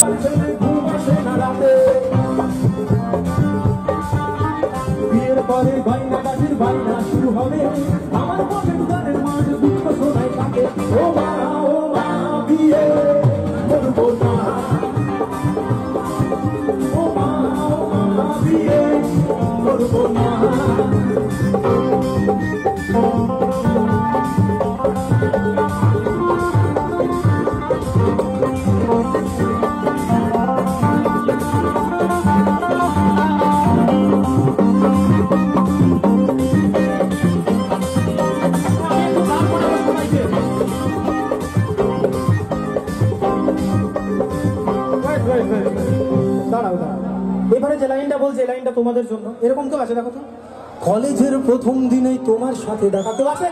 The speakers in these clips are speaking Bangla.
পারছে না ঘুম আসে না রাতে বিয়ের পরে বাইনা গাছের বাইনা শুরু হবে আমার মনের গানের মাঝে দুঃখ শোনায় থাকে ও মা বিয়ে করবো না ও মা বিয়ে করবো না এবারে যে লাইনটা বলছে এই লাইনটা তোমাদের জন্য এরকম কেউ আছে দেখো তো কলেজের প্রথম দিনেই তোমার সাথে দেখা কেউ আছে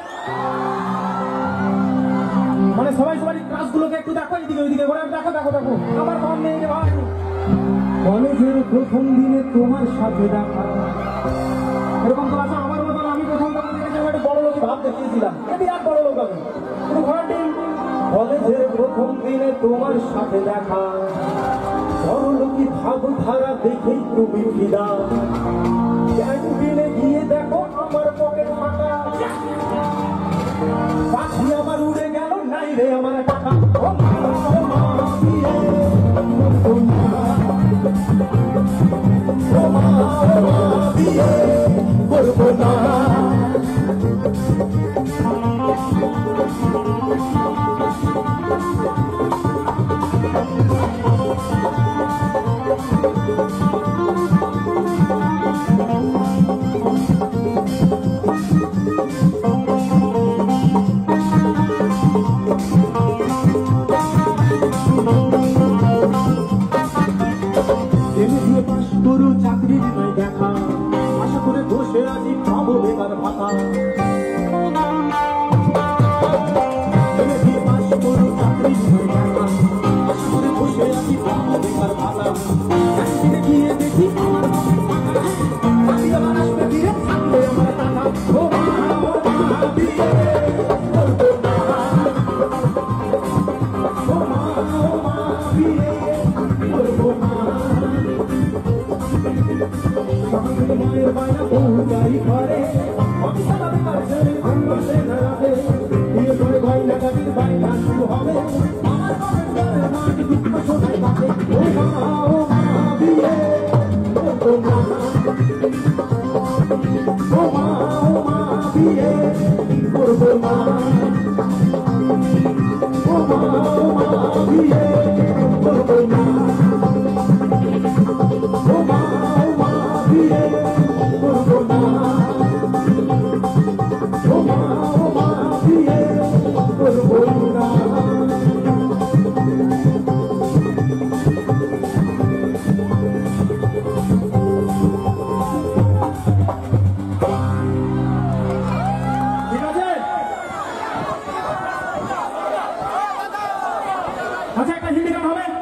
মানে সবাই সবাই ক্লাসগুলোকে একটু দেখো এদিকে ওইদিকে করে দেখো দেখো দেখো আমার মন নেই রে ভাই কলেজের প্রথম দিনে তোমার সাথে দেখা এরকম তো আছে আমার মতন আমি প্রথম তখন দেখেছিলাম একটা বড় লোক ভাব দেখিয়েছিলাম এটি আর বড় লোক হবে কিন্তু ঘোরাটি কলেজের প্রথম দিনে তোমার সাথে দেখা বড়লোকি ভাবধারা দেখেই তুমি ফিরা ক্যান্টিনে গিয়ে দেখো আমার পকেট ফাঁকা পাখি আমার উড়ে গেল নাই রে আমার টাকা ও মা বিয়ে করবো না চাকরির নাই দেখা আশা করে বসে আছি পাবো বেকার ভাতা চাকরির নাই দেখা আশা করে বসে আছি পাবো বেকার ভাতা একদিকে গিয়ে দেখি আমার আসবে ফিরে থাকবে আমার টাকা ও মা বিয়ে করবো না ও মা বিয়ে করবো না মায়ের বায়না পৌঁছাই ঘরে বিয়ে করে বাইনা গাছের বাইনা শুরু হবে আমার মাঝে দুঃখ শোনায় থাকে ও মা বিয়ে করবো না ও মা বিয়ে করবো না ও মা বিয়ে করবো না ও মা বিয়ে করবো না ও মা বিয়ে করবো না ঠিক আছে আচ্ছা একটা হিন্দি গান হবে